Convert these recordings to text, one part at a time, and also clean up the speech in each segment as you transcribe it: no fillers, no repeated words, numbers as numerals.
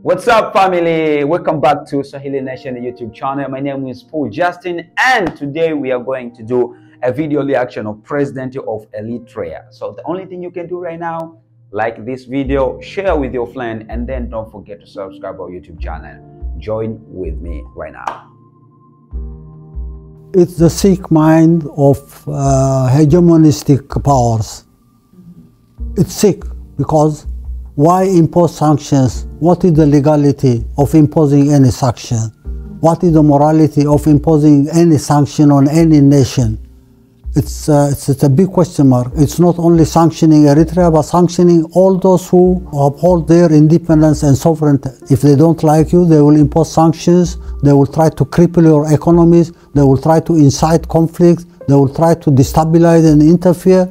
What's up, family? Welcome back to Swahili Nation YouTube channel. My name is Paul Justin, and today we are going to do a video reaction of President of Eritrea. So the only thing you can do right now, like this video, share with your friend, and then don't forget to subscribe our YouTube channel. Join with me right now. It's the sick mind of hegemonistic powers. It's sick because why impose sanctions? What is the legality of imposing any sanction? What is the morality of imposing any sanction on any nation? It's a big question mark. It's not only sanctioning Eritrea, but sanctioning all those who uphold their independence and sovereignty. If they don't like you, they will impose sanctions. They will try to cripple your economies. They will try to incite conflict. They will try to destabilize and interfere.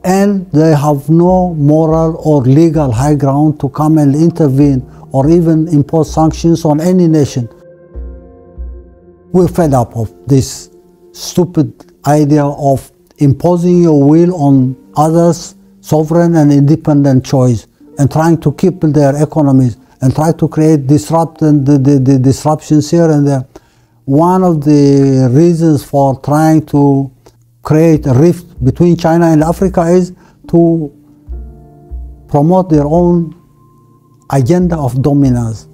And they have no moral or legal high ground to come and intervene or even impose sanctions on any nation. We're fed up of this stupid idea of imposing your will on others' sovereign and independent choice and trying to cripple their economies and try to create the disruptions here and there. One of the reasons for trying to create a rift between China and Africa is to promote their own agenda of dominance.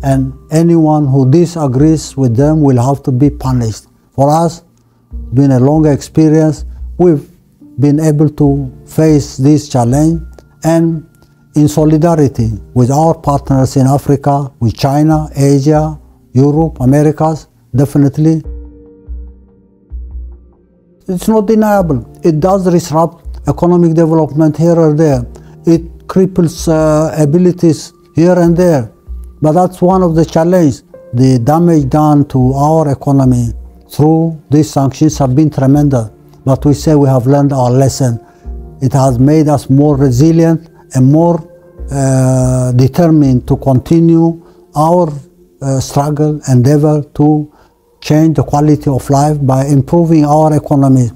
And anyone who disagrees with them will have to be punished. For us, being a long experience, we've been able to face this challenge, and in solidarity with our partners in Africa, with China, Asia, Europe, Americas, definitely. It's not deniable. It does disrupt economic development here or there. It cripples abilities here and there. But that's one of the challenges. The damage done to our economy through these sanctions have been tremendous. But we say we have learned our lesson. It has made us more resilient and more determined to continue our struggle, endeavor to change the quality of life by improving our economy.